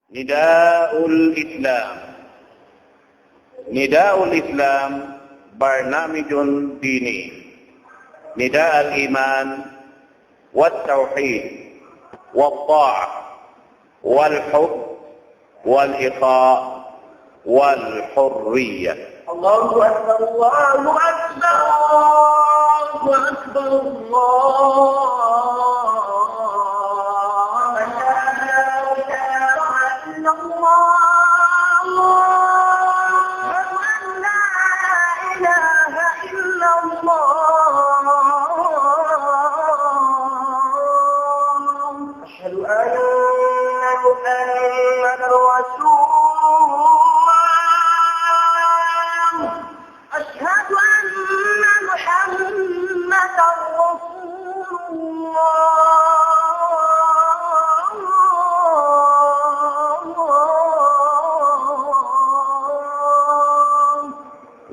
Nidaul Islam. Nidaul Islam barnamijun dini. Nida al-iman wat-tauhid wat-ta'ah wal-hub wal-iqa' wal-hurriyah. Allahu Akbar, Allahu Akbar, Allahu Akbar,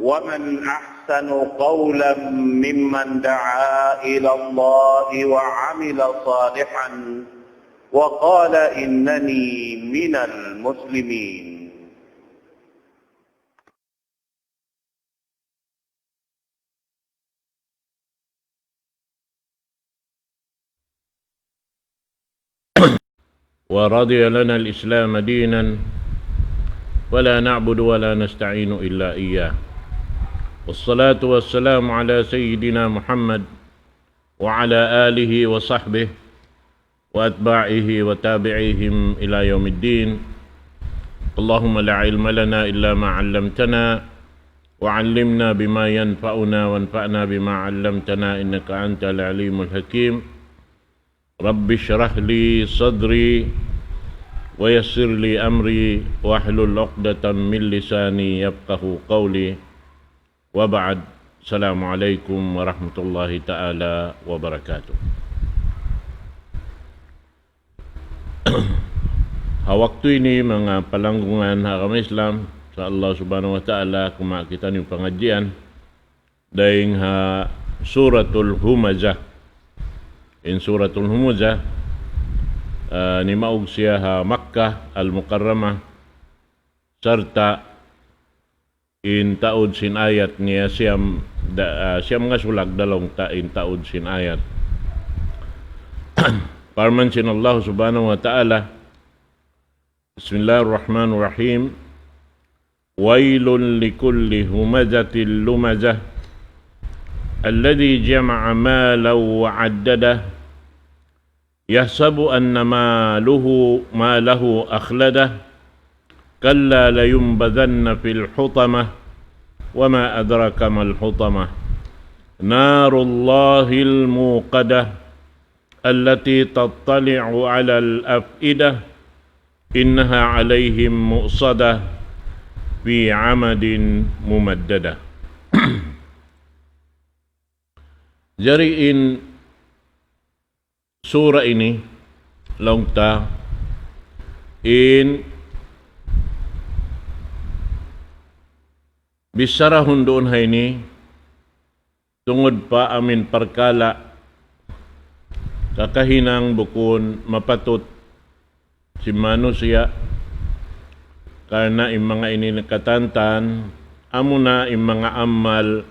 ومن أحسن قولا ممن دعا إلى الله وعمل صالحا وقال إنني من المسلمين. ورضي لنا الإسلام دينا ولا نعبد ولا نستعين إلا إياه. والصلاة والسلام على سيدنا محمد وعلى آله وصحبه وأتباعه وتابعيهم إلى يوم الدين. اللهم لا علم لنا إلا ما علمتنا وعلمنا بما ينفعنا وانفعنا بما علمتنا إنك أنت العليم الحكيم. رب اشرح لي صدري ويسر لي أمري واحلل عقدة من لساني يفقه قولي. Waba'ad, Assalamualaikum warahmatullahi ta'ala wabarakatuh. Waktu ini mga palanggungan hakam Islam sa Allah subhanahu wa ta'ala kuma kita ni pengajian daing ha suratul humazah. In suratul humazah ni maug siya ha Makkah al-Mukarramah serta in taud sin ayat niya siyam nga sulag dalong in taud sin ayat. Parman sin Allah subhanahu wa ta'ala, Bismillahirrahmanirrahim. Wailun likulli humazatil lumazah alladhi jama'a malan wa 'addadah yahsabu anna malahu akhladah كلا لينبذن في الحطمة وما أدرك ما الحطمة نار الله الموقدة التي تطلع على الأفئدة إنها عليهم مؤصدة في عمد ممددة. Jariin surah ini longta in bisarahun doon hay ni tungod pa amin perkala kakahinang bukun mapatut si manusia karena im mga ini nakatantan amo na im mga amal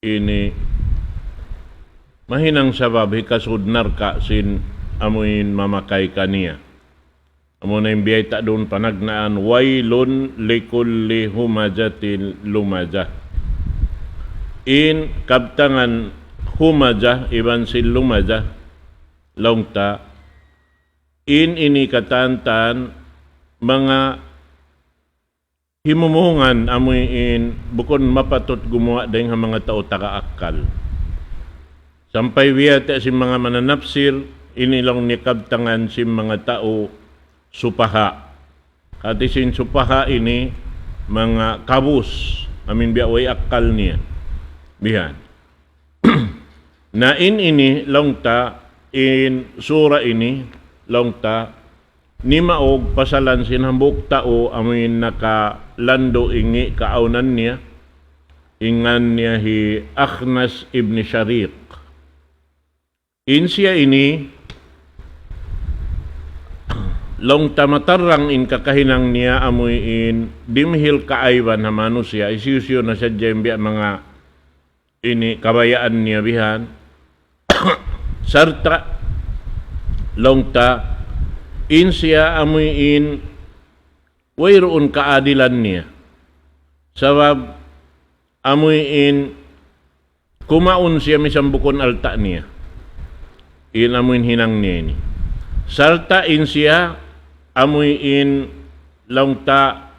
ini mahinang sabab hikasudnar ka sin amuin mamakay kaniya. Amo na imbiyay ta doon panagnaan, wailun likulli humazatil lumazah. In kabtangan humazah iban sil lumazah longta in ini katantan mga himumuhungan amoy in bukon mapatot gumawa dahil nga mga tao taka-akal. Sampay wiyate si mga mananapsir inilang ni kabtangan si mga tao supaha. Kati sin supaha ini mga kabus amin biaway akal niya. Bihan. Na ini longta in sura ini longta ni maog pasalan sinambok tao amin nakalando ingi kaaunan niya ingan niya hi Akhnas ibn Shariq. In siya ini long tamatarang in kakahinang niya amoy in dimhil kaaywan na manusia isusyo na sa jembe mga ini kabayaan niya bihan sarta long ta in siya amoy in wayroon kaadilan niya sabab amoy in kumaun siya misambukon alta niya in amoy hinang niya ini sarta in siya amoy in langta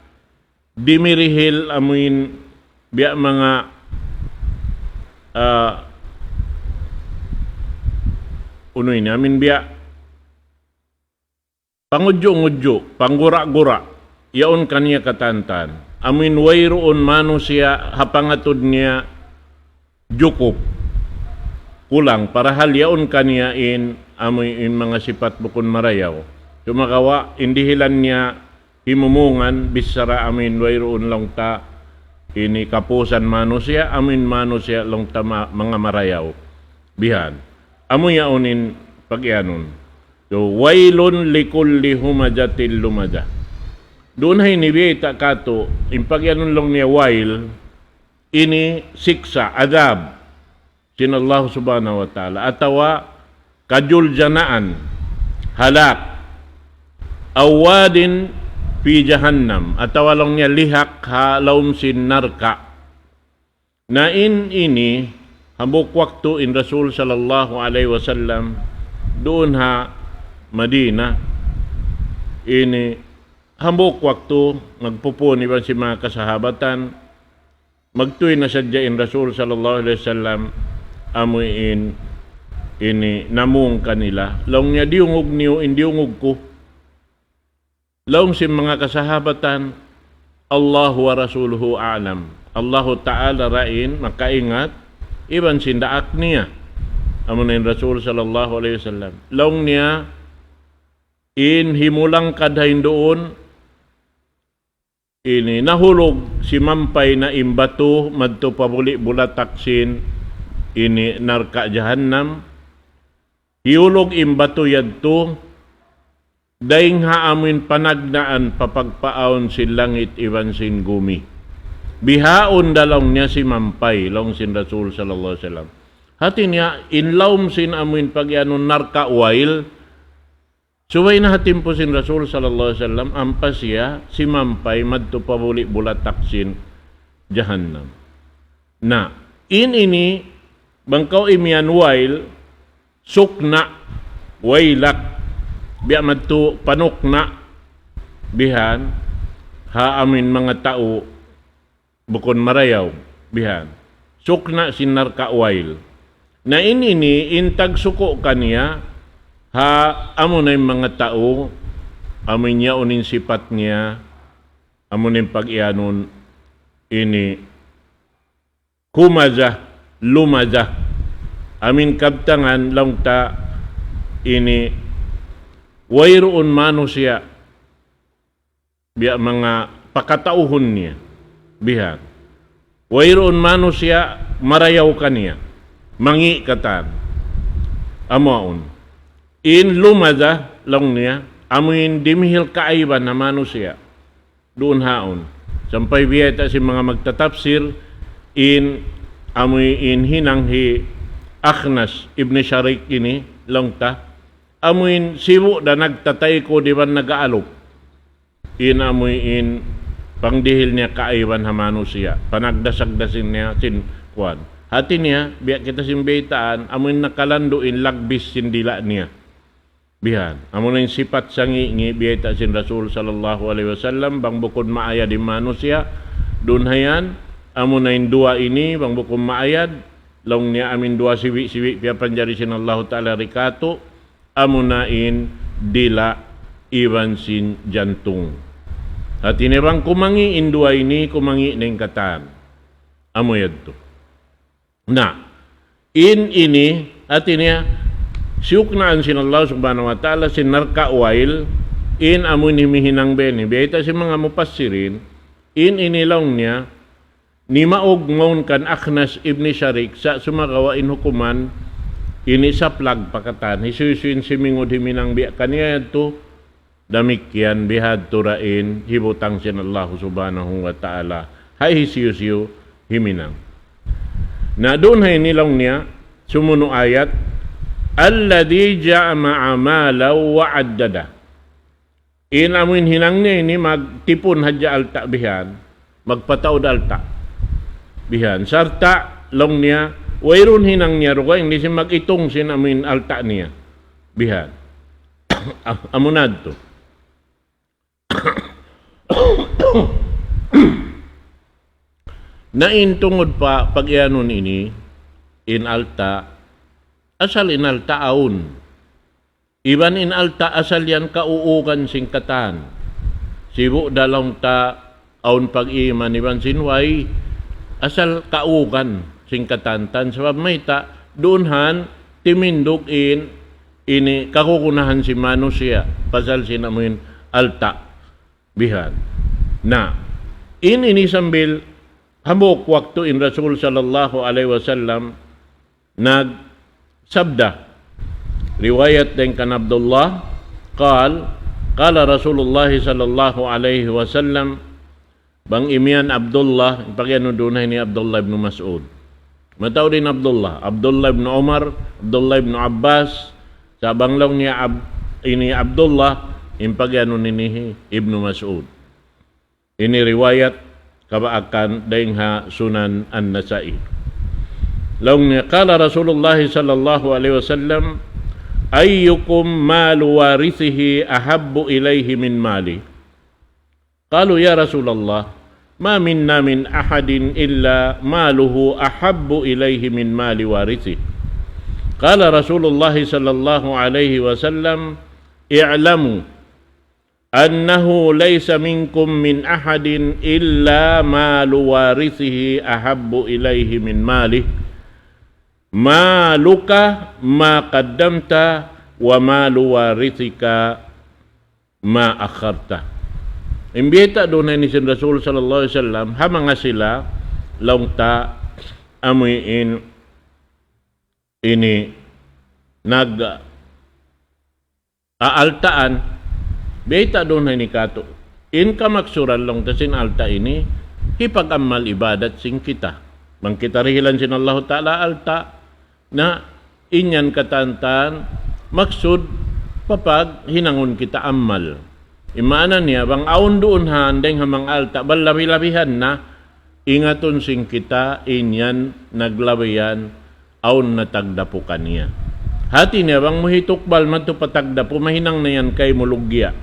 dimirihil amoy biya mga unoy ni amin biya pangudyo-ngudyo panggura-gura yaon kaniya katantan amin wayroon mano siya hapangatod niya jukup kulang para hal yaon kaniya in amoy in mga sipat bukon marayaw tumakawa indihilan niya himumungan bisara amin wayroon lang ta ini kapusan mano siya amin mano siya lang ta mga marayaw bihan amoy yaonin pagyanon so wailun likulli humajatil lumaja doon ay nibiyeta kato impagyanon lang niya wail ini siksa adab sin Allah subhanahu wa ta'ala atawa kajuljanaan halak awadin fi jahannam atawa lang niya lihak halaum sin narka na ini hambuk waktu in Rasul sallallahu alaihi wasallam doon ha Madina ini hambuk waktu magpupuni ba si mga kasahabatan magtuy na sadya in Rasul sallallahu alaihi wasallam amoy ini namung kanila long niya diungog niyo indi ungog ko long si mga kasahabatan Allahu wa rasuluhu a'lam Allahu ta'ala ra'in makaingat iban sindaak niya amoy Rasul sallallahu alaihi wasallam long niya in himulang kadhain doon ini nahulog si mampay na imbato madto pabuli bulataksin ini narka jahannam hiulog imbato yadto daing haamin panagnaan papagpaon sin langit iwan sin gumi bihaon dalong niya si mampay long sin Rasul sallallahu alaihi wasallam hati niya inlaum sin amin pagyanon narka wail suway na hatim po sin Rasul sallallahu alaihi wasallam ampas siya si mampay madto pabuli bulataksin jahannam na ini bangkaw imian wail sukna wailak biya madto panukna bihan ha amin mga tao bukon marayaw bihan sukna sinar ka wail na ini intag suko kaniya ha amo na yung mga tao amin niya unin sipat niya amo na yung pag-ianon ini kumaza lumaza amin kabtangan lang ta ini wayroon mano siya biya mga pakatauhon niya bihan wayroon mano siya marayaw kaniya mangi katan amaon in lumaza lang niya amin dimihil kaayban na mano siya doon haon sampay biyeta si mga magtatapsir in amoy in hinanghi Akhnas ibn Sharik ini langta amoy simu da nagtatay ko di ba nagaalok in amoy in pangdihil niya kaaywan hamano siya panagdasagdasin niya sin kuan hati niya biya kita simbeitaan amoy nakalando in lagbis sindila niya bihan amoy na sipat sangi biyeta sin Rasul sallallahu alaihi wasallam bang bukod maaya di mano siya dun hayan amo na yung dua ini bang bukom maayad long niya amin dua siwi piya panjari sin Allah ta'ala rikato amo na in dila iwan sin jantung at ini bang kumangi in dua ini kumangi neng katan amo yadto na in ini at ini siyuknaan sin Allah subhanahu wa ta'ala sin narka wail in amo ni mihinang beni biyata si mga mupassirin in inilaw niya ni maog ngon kan Akhnas ibn Sharik sa sumagawain hukuman ini sa plag pakatan hisusin si mingod himinang biya kaniya to Damikian bihad turain hibutang sin Allah subhanahu wa ta'ala. Hay hisiyo himinang. Na doon hay nilaw niya, sumuno ayat, alladhi ja'ama'a malaw wa addada. Inamuin hinang niya ini magtipon hadya alta bihan, magpataod alta bihan. Sarta long niya, wairun hinang niya ruga, hindi siya mag-itong sinamuin alta niya bihan. Amunad to. Naintungod pa pag ianon ini in alta asal in alta aun iban in alta asal yan kauukan singkatan sibu dalong ta aun pag iman iban sinway asal kaukan singkatan tan sabab may ta doonhan timindog in ini kakukunahan si manusia pasal sinamuin alta bihan na ini sambil hambok waktu in Rasul sallallahu alaihi wasallam nagsabda riwayat din kan Abdullah qala Rasulullah sallallahu alaihi wasallam bang imian Abdullah pagano dunay ni Abdullah ibn Mas'ud mataw din Abdullah ibn Umar Abdullah ibn Abbas sa banglong niya ini Abdullah impagano ni Ibnu Mas'ud. Ini riwayat kabaakan daing ha Sunan An-Nasa'i. Long niya qala Rasulullah sallallahu alaihi wasallam ayyukum malu warithihi ahabbu ilayhi min mali. Qalu ya Rasulullah ma minna min ahadin illa maluhu ahabbu ilayhi min mali warithihi. Qala Rasulullah sallallahu alaihi wasallam i'lamu annahu laysa minkum min ahadin illa malu warithihi ahabbu ilayhi min malih maluka ma qaddamta wa malu warithika ma akharta. Imbita doon ni sin Rasul sallallahu alaihi wasallam hamanga sila longta amuin ini nag aaltaan beta doon ni kato. In ka maksuran lang tasin alta ini, hipag-amal ibadat sing kita. Mang kita rihilan sin Allah Ta'ala alta, na inyan katantan, maksud papag hinangon kita amal. Imaanan niya, bang aun doon handeng hamang alta, balabi-labihan na, ingaton sing kita, inyan naglabayan, aun natagdapukan niya. Hati niya, bang muhitukbal matupatagdapo, mahinang na yan kay mulugya.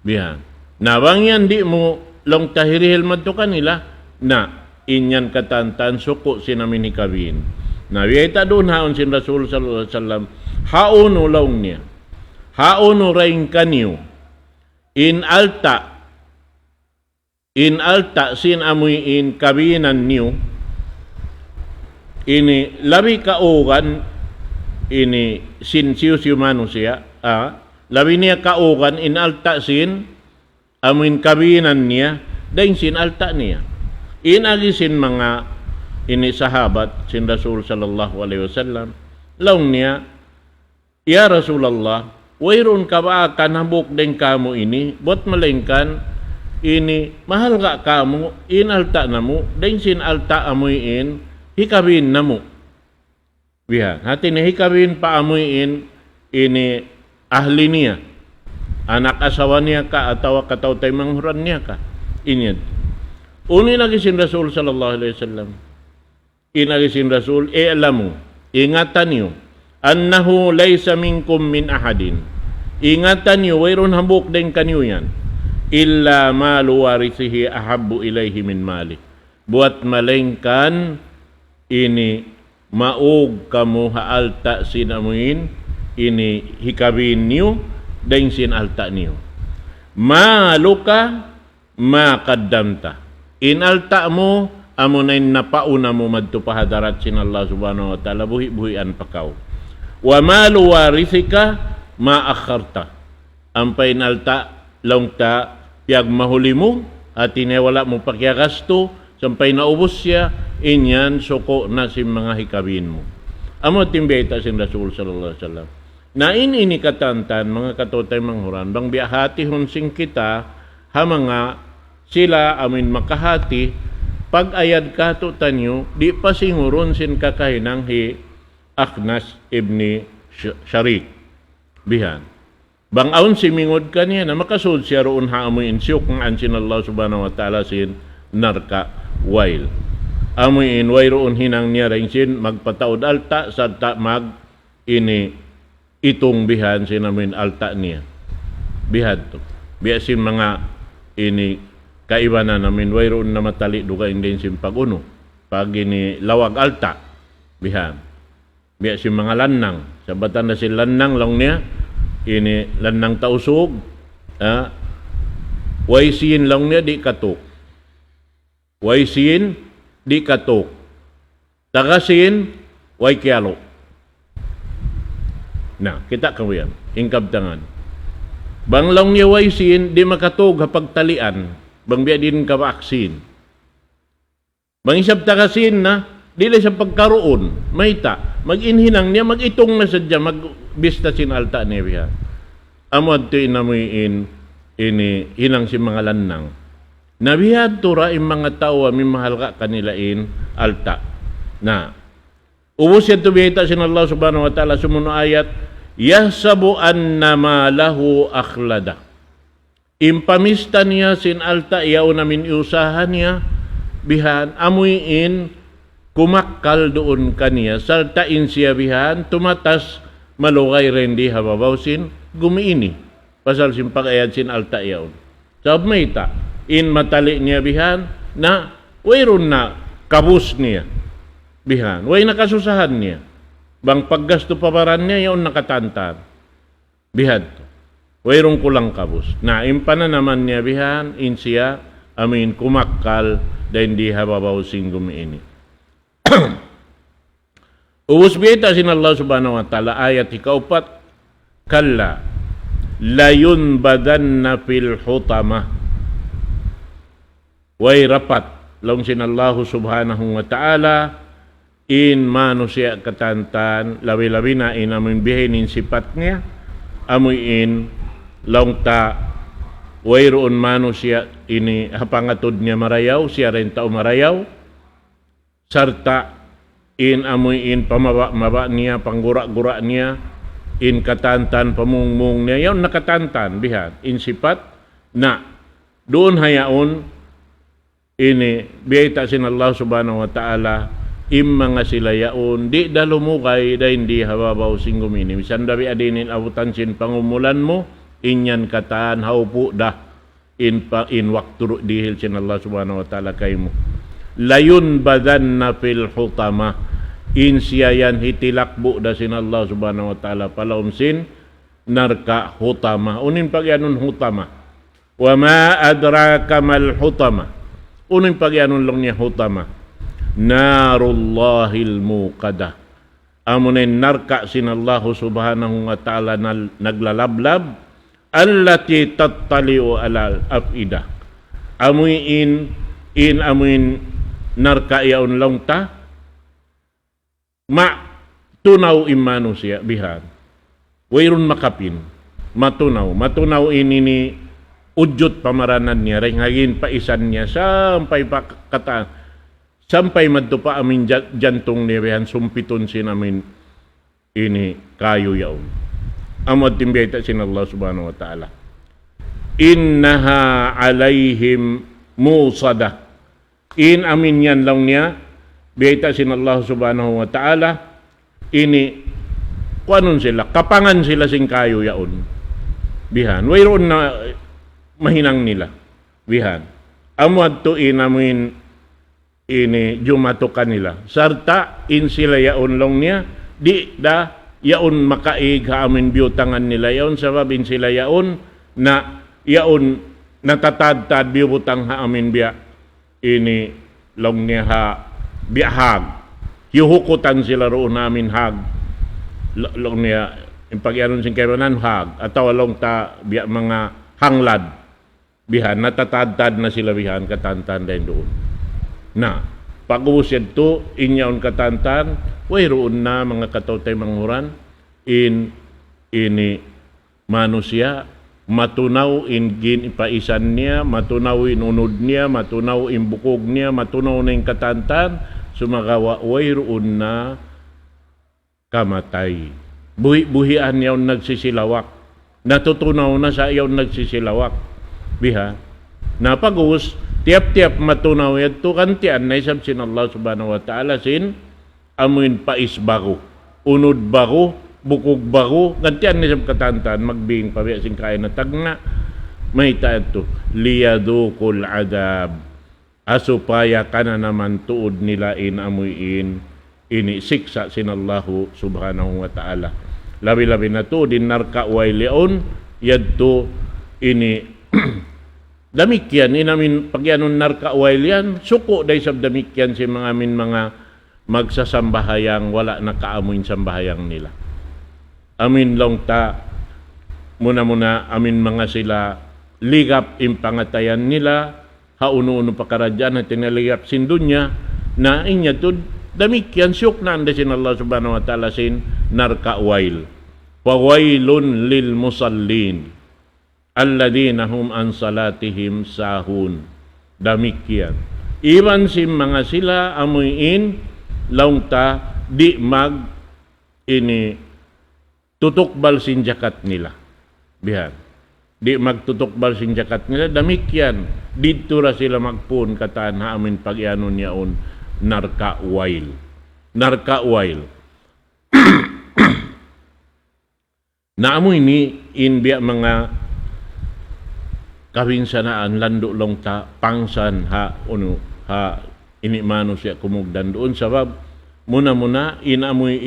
Bihan. Na bang yan di mo long tahirihil madto kanila na inyan katantan suko sinamin ni kabin. Na biyata doon haon sin Rasul sallallahu alaihi wasallam haono long niya. Haono raing kanyo. In alta sin amuin kabinan niyo. Ini labi kaugan ini sin siyo manusia labi niya kaugan in alta sin amin kabinan niya dahin sin alta niya inagi sin mga ini sahabat sin Rasul sallallahu alaihi wasallam laung niya ya Rasulullah wayron ka ba kanabok din kamo ini bot malengkan ini mahal ka kamo in alta namo dahin sin alta amuin hikabin namo bihan hati ni hikabin pa amuin ini ahli niya, anak asawa niya ka, atawa katautay manghuran niya ka. Inyad. Uni lagi sin Rasul sallallahu alaihi wasallam. Inagi sin Rasul, i'lamu, ingatan niyo, annahu laysa minkum min ahadin. Ingatan niyo, wayron hambuk din kanyo yan. Illa malu warithihi ahabbu ilayhi min mali. Buat malengkan, ini maug kamu haalta sinamuin, ini hikabin niyo daing sin alta niyo maluka ma qaddamta in alta mo amunain napauna mo madto pahadarat sin Allah subhanahu wa ta'ala buhi-buhian pakaw wa malu warithika ma akharta ampay alta longta piag mahuli mo at wala mo pakyagasto sampay naubos siya inyan suko na sin mga hikabin mo amo timbeta sin Rasul sallallahu alaihi wasallam Na ini katantan mga katotay manghuran bang biyahati hunsing kita ha mga sila amin makahati pag ayad kato tanyo di pa singuron sin kakahinang hi Akhnas ibni Sharik bihan bang aun simingod kaniya na makasud siya roon ha amoy insyok ng ansin Allah subhanahu wa ta'ala sin narka wail amoy inway roon hinang niya rin sin magpataod alta sa ta mag ini itong bihan sinamin alta niya. Bihad to. Biasin mga ini kaibanan namin wayroon na matali duga din sin paguno. Pag ini lawag alta bihan. Biasin mga lanang. Sabatan na si lanang lang niya. Ini lanang tausog. Waysin lang niya di katok. Waysin di katok. Tagasin way kialo. Na, kita kawiyan, ingkab tangan. Banglaw niya waysin, di makatog hapag talian, bang biya din ka vaksin. Bang isab takasin na, di lang sa pagkaroon, mayta, mag-inhinang niya, mag-itong na sadya, mag-bista sin alta niya biya. Amod to inamuin, ini, hinang si mga lanang. Nabihad tura yung mga tao, may mahal ka kanilain alta. Na, ubos yan tumihita sin Allah subhanahu wa ta'ala sumuno ayat yahsabu anna ma lahu akhlada impamista niya sin alta iyaw namin iusahan niya bihan amuyin kumakkal doon kaniya saltain siya bihan tumatas malugay rendi hababaw sin gumiini pasal sin pagayad sin alta iyaw sab mayta in matali niya bihan na wayron na kabus niya bihan, way nakasusahan niya. Bang paggasto pabaran niya, yun nakatantan. Bihad. Wayrong kulang kabus. Na impana naman niya bihan, in siya, amin kumakal, dahil hindi hababaw singgum ini. Ubus biyeta sin Allah subhanahu wa ta'ala, ayat ikaupat, kalla, layun badanna fil hutama. Way rapat, long sin Allah subhanahu wa ta'ala, in mano siya katantan lawi-lawi na in amoy bihinin sipat niya amoy in long ta wayroon mano siya ini hapangatod niya marayaw siya rin tao marayaw sarta in amoy in pamaba niya panggura-gura niya in katantan pamungmung niya yaw nakatantan bihan in sipat na doon hayaon ini biyata sin Allah subhanahu wa ta'ala mga sila yaon, di dalumukay da hindi hababaw singgumini. Misan dabi adinin abutan sin pangumulan mo, inyan kataan haupo da in waktu dihil sin Allah subhanahu wa ta'ala kay mo. Layun badan na fil hutama, in siya yan hitilakbo da sin Allah subhanahu wa ta'ala palawm sin narka hutama. Unin pagyanun hutama. Wa ma adraka mal hutama. Unin pagyanun lang niya hutama. Narullahil muqadah. Amunin narka sin Allah subhanahu wa ta'ala naglalablab allati tattali'u alal af'idah. Amuin amuin narka yaon lang ta ma tunaw imano siya bihan. Wayron makapin matunaw ini ni udyot pamaranan niya rin hagin pa isan niya sampai pa kata sampai madto pa amin jantong niyan sumpiton sin amin ini kayo yaon. Amad timbeta sin Allah subhanahu wa ta'ala. Innaha alaihim musada. In amin yan lang niya beta sin Allah subhanahu wa ta'ala ini kuanon sila kapangan sila sing kayo yaon. Bihan wayron na mahinang nila. Bihan amad to inamin ini jumato kanila sarta in sila yaon long niya di da yaon makaig ha amin biutangan nila yaon sabab in sila yaon na yaon natatad-tad biutang ha amin biya ini long niya ha biyahag hihukutan sila roon namin hag long niya in pagyanon sing kaibanan hag ataw long ta biya mga hanglad bihan natatad-tad na sila bihan katantan din doon. Na, pag-uusad to, inyaon katantan, wayroon na mga katotay manghuran, in ini manusia matunaw in gin ipaisan niya, matunaw in unod niya, matunaw in bukog niya, matunaw na in katantan, sumagawa wayroon na kamatay. Buhi-buhian yaw nagsisilawak. Natutunaw na sa yaw nagsisilawak. Biha. Napagus, tiap-tiap matunaw yato kantian na isab sin Allah subhanahu wa ta'ala sin amuin pais bago. Unod bago, bukog bago, kantian na isab katantan, magbing pabiya sin kaya na tagna. May tayo liyadukul adab. Asupaya ka na naman tuod nila in amuin ini siksa sin Allahu subhanahu wa ta'ala. Labi-labi na to, din narka waileon, yadto ini damikyan, inamin pagyanon narka wailean, suko day sab damikyan si mga amin mga magsasambahayang wala nakaamuin sambahayang nila. Amin long ta, muna-muna amin mga sila ligap impangatayan nila, hauno-uno pakaradyan na tinaligap sin dunya, na inya to damikyan syuk na anda sin Allah subhanahu wa ta'ala sin narka wail. Fawailun lil musallin alladhina hum an salatihim sahun. Damikyan. Iwan sin mga sila amuin laungta di mag ini tutukbal sin jakat nila. Bihan. Di magtutukbal sin jakat nila. Damikyan. Dito ra sila magpun kataan ha amin pag-ianon yaon narka wail. Narka wail. Naamoy ni inbiya mga kawinsanaan lando long ta pangsan ha ini mano siya kumugdan doon sabab muna inamoy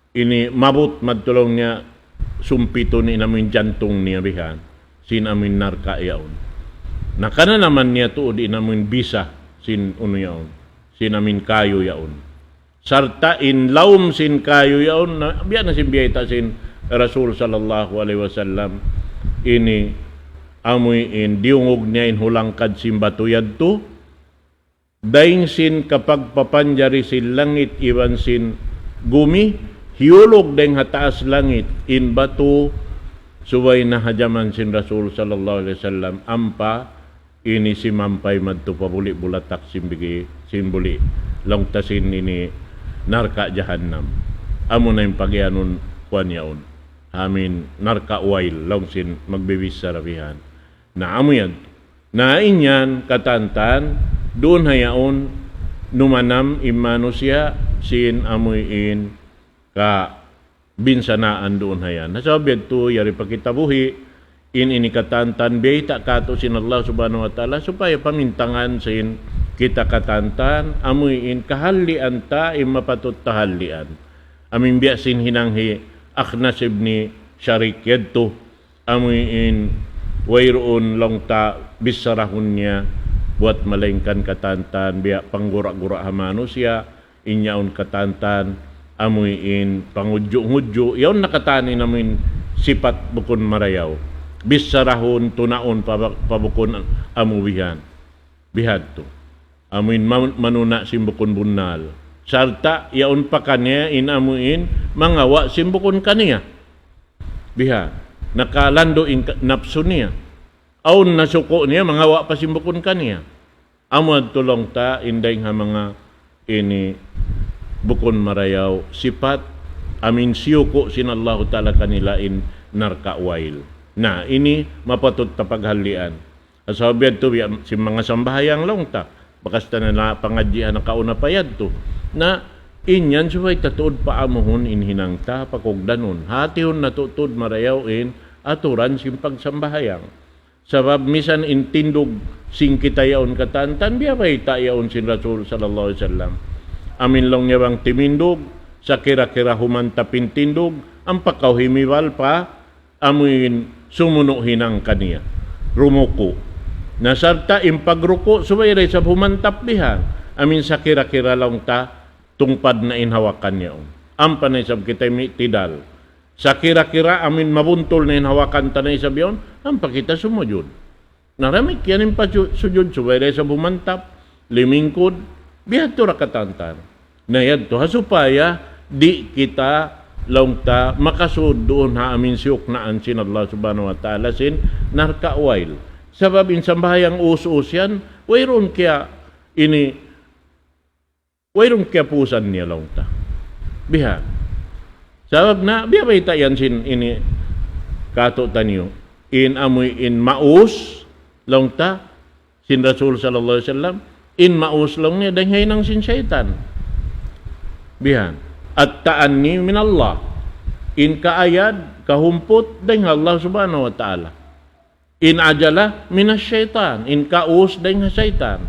ini mabut madtulong niya sumpito ni inamoy jantong niya bihan sin amin narka yaon. Nakana naman niya tuod inamoy bisa sin uno yaon. Sinamin kayo yaon. Sarta in laum sin kayo yaon, biya na simbiyata sin Rasul sallallahu alaihi wasallam, ini amoy in diungog niya in hulangkad sin batuyad to, daing sin kapag papanjari sin langit iwan sin gumi, hiulog daing hataas langit in batu, suway na hajaman sin Rasul sallallahu alaihi wasallam, ampa, ini si mampay madto pabuli bulatak simbigi simbuli longtasin ini narka jahannam amo na yung pagyanon kuan yaon amin narka wail longsin magbibis sa rabihan na amo yan na inyan katantan doon hayaon numanam imano siya sin amuin ka binsanaan doon hayan nasabi to yari pakitabuhi ini katantan biyita kato sin Allah subhanahu wa ta'ala supaya pamintangan sin kita katantan amuin kahalian ta mapatut tahalian amin biya sin hinanghi Akhnas ibni Syarik yadto amuin wayroon long ta bisarahun niya buat malengkan katantan biya panggura-gura manusia inyaon katantan amuin pangudyo-ngudyo yaon nakatani namin sipat bukon marayaw bisarahun tunaon pabukon amuwihan bihad to amuin manuna simbukon bunal sarta yaon pa kanya inamuin mangawa simbukon kaniya biha nakalando in napso niya aun nasuko niya mangawa pa simbukon kaniya amad tulong ta inday nga mga ini bukon marayaw sipat amin siyuko sin Allah ta'ala kanila in narka wail. Na ini mapatut tapaghalian. Asabiad to si mga sambahayang long ta. Bakas ta na pangadjian na kauna payad to. Na inyan suway tatuod pa amuhon inhinang ta pakogdanon. Hatihon natutod marayaw in aturan simpag sambahayang. Sabab misan intindog sing kita yaon katantan biya bay tayaon sin Rasul sallallahu alaihi wasallam. Amin long niya bang timindog sa kira-kira humanta pintindog ang pakauhimiwal pa amuin sumuno hinang kaniya rumuko nasarta impagruko suway sa humantap biha amin sa kira-kira lang ta tungpad na inhawakan niya ang panay sab kita tidal sa kira-kira amin mabuntol na inhawakan tanay sa biyon ang pakita sumujud naramik yan yung pasujud suway sa humantap limingkod biha to rakatantan na yan to hasupaya di kita laong ta makasud doon ha amin siyok naan sin Allah subhanahu wa ta'ala sin narkawail. Sabab in sambahayang us-us yan, wayron kaya pusan niya laong ta. Biha. Sabab na, biya ba ita yan sin ini kato tanyo. In amoy in maus laong ta, sin Rasul sallallahu alaihi wasallam, in maus lang niya, danghay nang sin syaitan. Bihan. At ta'anni min Allah. In kaayad, kahumpot, dahil Allah subhanahu wa ta'ala. In ajala, minas syaitan. In kaus, dahil syaitan.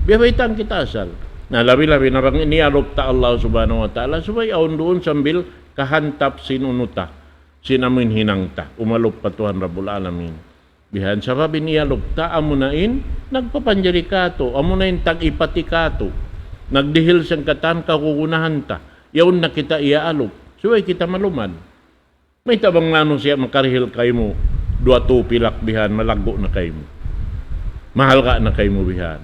Biyabaitan kita asal. Na labi-labi na bang inialop ta Allah subhanahu wa ta'ala, subay aon doon sambil kahantap sinunuta. Sinamin hinangta. Umalop pa Tuhan Rabbul Alamin. Bihan sabab inialop ta, amunain, nagpapanjari kato. Amunain tag-ipati kato. Nagdihil siyang katan, kakukunahan ta. Yaon na kita iaalop. Suway kita maluman. May tabang nano siya makarihil kayo mo. 2 pilak bihan, malago na kayo mo. Mahal ka na kayo mo bihan.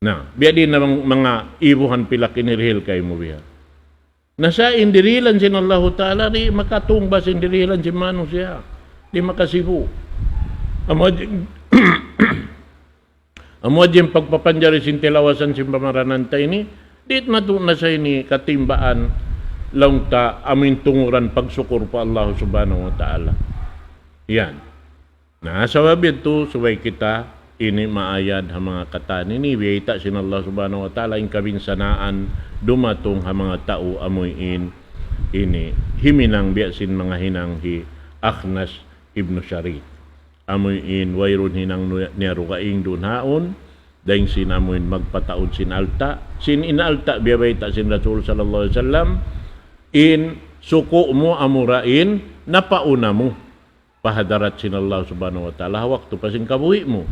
Na, biya din na mga ibuhan pilak inirihil kayo mo bihan. Nasa indirilan sin Allah Ta'ala, di makatumbas indirilan si mano siya. Di makasibu. Amod yung pagpapanjari sin tilawasan sin pamarananta ini, dit na doon na sa ini katimbaan lang ta amin tunguran pagsukur pa Allah subhanahu wa ta'ala. Yan. Nasabab ito, subay kita, ini maayad ha mga katan. Ini biyita sin Allah subhanahu wa ta'ala, in kabinsanaan, dumatong ha mga tao amoy ini, himinang biya sin mga hinang hi Akhnas ibn Sharit. Amoy wayrun hinang niyarukaing dun haon, dahil sinamuin magpataod sin alta. Sin inalta biyabay ta sin Rasul sallallahu alaihi wasallam, in suko mo amurain, napauna mo. Pahadarat sin Allah subhanahu wa ta'ala, waktu pa sin kabuhi mo.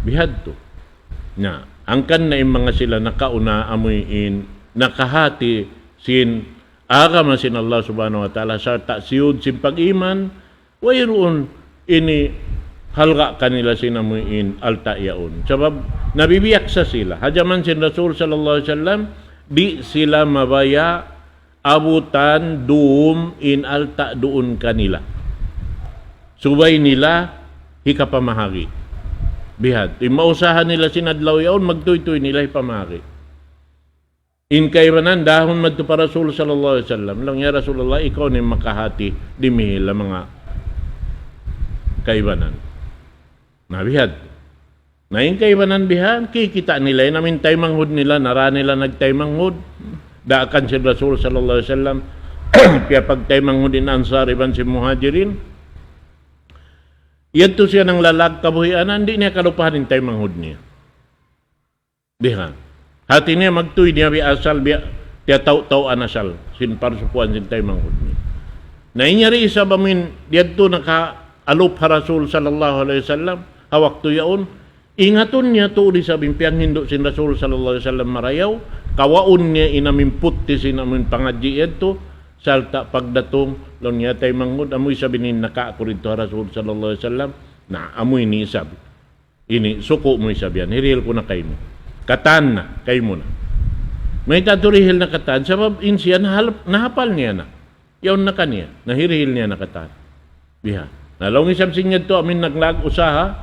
Bihad to. Na, angkan na yung mga sila nakauna amuin, nakahati sin agama sin Allah subhanahu wa ta'ala, sarta siyud sin pag-iman, wayroon ini halga kanila sinamuin alta yaon. Sabab nabibiyak sa sila. Hajaman sin Rasul sallallahu alaihi wasallam, di sila mabaya abutan doon in alta doon kanila. Subay nila hikapamahagi. Bihad. Mausahan nila sinadlaw yaon, magtuy-tuy nila hipamahagi. In kayranan dahon madto pa Rasul sallallahu alaihi wasallam, lang ya Rasulullah, ikaw ni makahati dimihil mga kaibanan. Nabihad. Na yung kaibanan bihan, kikita nila, namin taymanghod nila, nara nila nagtaymanghod. Daakan si Rasul sallallahu alaihi wasallam, kaya pag taymanghod in Ansar iban si Muhajirin, yato siya ng lalag kabuhianan, hindi niya kalupahan yung taymanghod niya. Bihan. Hati niya magtuy niya bi asal, biya taw-taw anasal, sinparsupuan sin taymanghod niya. Na inyari isa ba min, yato naka-alup ha Rasul sallallahu alaihi wasallam, hawak to yaon, ingaton niya to di sa bimpiang hindo sin Rasul sallallahu alaihi wasallam marayaw, kawaon niya inamimput ti sinamin pangadji ito, salta pagdatong long niya tay manghud, amoy sabi ni nakaako rito Rasul sallallahu alaihi wasallam, na amoy ni sabi. Ini suko mo sabihan, hiril ko na kay mo. Katan na, kay mo na. May taturihil na katan, sabab insiya nahapal niya na. Yaon na kaniya, nahirihil niya na katan. Biha. Nalong isab sinyad to, amin naglag usaha,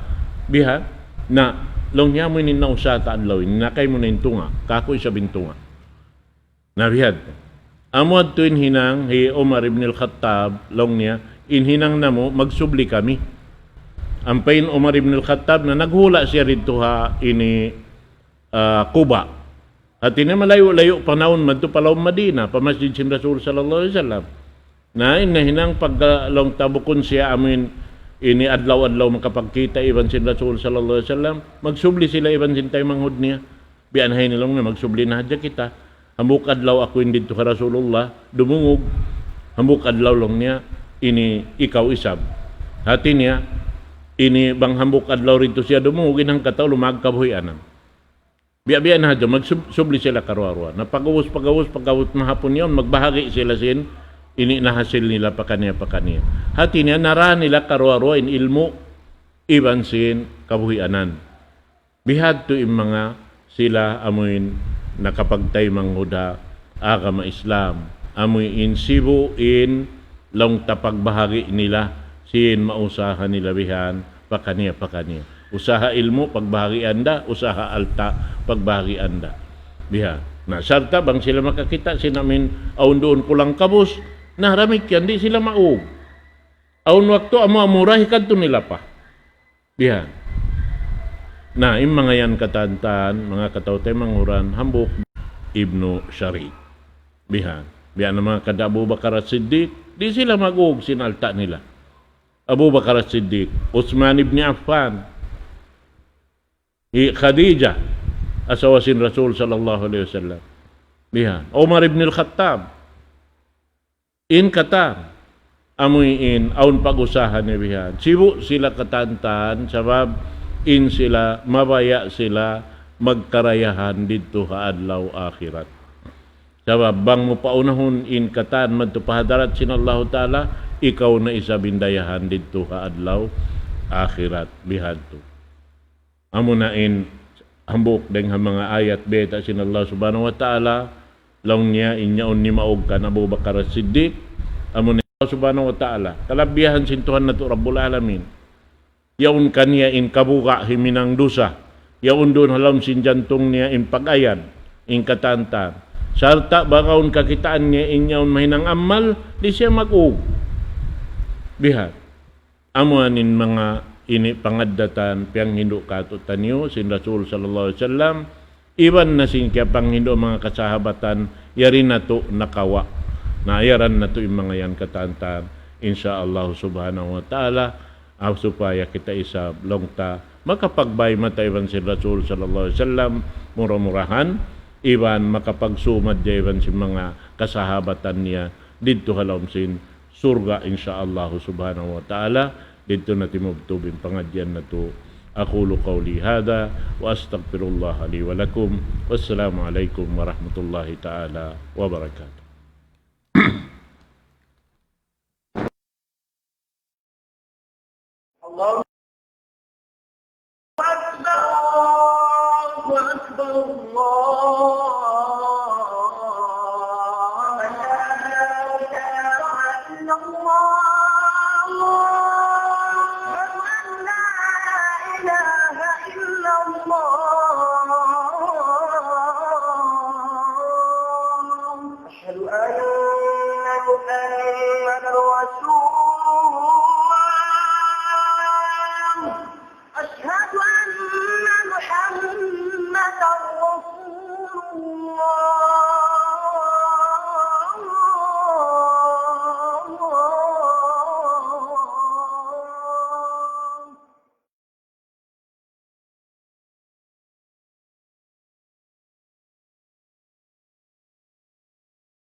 biha, na long niya mo na usaha taan lawin, nakay mo na yung tunga, kako isabing tunga. Nabihad. Amod to hinang, hi Umar ibn al-Khattab, long niya, inhinang na mo, magsubli kami. Ampain Umar ibn al-Khattab na naghula siya rito ha, ini Kuba. At ini malayo-layo panahon madto palaw Madina, pamasjid sin Rasul sallallahu alaihi wasallam. Na inahinang pagkalong tabukon siya amin ini adlaw-adlaw makapagkita iban sin Rasul sallallahu alaihi wasallam, magsubli sila iban sin tay manghud niya. Bianhay nilong na magsubli na hadya kita. Hambuk adlaw ako hindi to ka Rasulullah, dumungog. Hambuk adlaw long niya ini ikaw isab. Hati niya ini bang hambuk adlaw rito siya dumungog inang kataw lumagkabuhianan. Biya-biya na hadya, magsubli sila karwa-rwa. Na pagawos mahapon yun, magbahagi sila sin, ini nahasil nila pa kaniya. Hati niya, nara nila karwa-rwa in ilmu, iban sin kabuhianan. Bihad to yung mga sila amuin nakapagtay manghuda agama Islam. amoy in Cebu in long tapagbahagi nila sin mausaha nila bihan pakaniya. Usaha ilmu pagbahagi anda, usaha alta pagbahagi anda. Biha. Na sarta bang sila makakita sinamin aun doon kulang kabus, naramik yan di sila maug. Aun waktu amurahi kadto nila pa. Biha. Na im mga yan katantan, mga katawtay manguran hambuk Ibnu Syari. Biha. Biya na mga kada Abu Bakar As-Siddiq, di sila mag-ug sinalta nila. Abu Bakar As-Siddiq, Utsman ibn Affan, Khadijah, asawa sin Rasul sallallahu alaihi wasallam. Biha. Umar ibn al-Khattab, in Qatar, amoy in, aun pag-usahan ni biha. Sibu sila katantan, sabab in sila, mabaya sila, magkarayahan dito kaadlaw akhirat. Sabab bang mo paunahon in katan madtupahadarat sin Allah Ta'ala, ikaw na isa bindayahan dito kaadlaw akhirat bihadto. Amo na in hambok deng mga ayat beta sin Allah Subhanahu wa Ta'ala, long niya inyaon ni maog kan Abu Bakar As-Siddiq, amo ni Allah Subhanahu wa Ta'ala, kalabihan sin Tuhan na to Rabbul Alamin. Yaun kaniya in kabuka himinang dusa, yaun doon halam sin jantong niya in pag-ayan, in katantan. Sarta bakaun kakitaan niya inyaon mahinang amal, di siya mag-ug. Bihat. Amuanin mga ini pangadatan piyang hindu katutan niyo, sin Rasul sallallahu alaihi wasallam, iban na sin kaya pang hindu mga kasahabatan, yarin na to nakawa. Naayaran na to yung mga yan katantan, insyaallah subhanahu wa ta'ala, supaya kita isa longta, makapagbay matayban si Rasul sallallahu alaihi wasallam, murah-murahan, iban makapagsumad jayban si mga kasahabatan niya dito halom sin surga insyaallah subhanahu wa ta'ala. Dito na timubtubin pangadyan na to. Aqulu qawli hada wa astaghfirullah li wa lakum. Wassalamu alaikum warahmatullahi ta'ala wabarakatuh. Allahu Akbar, Allahu Akbar, Allah.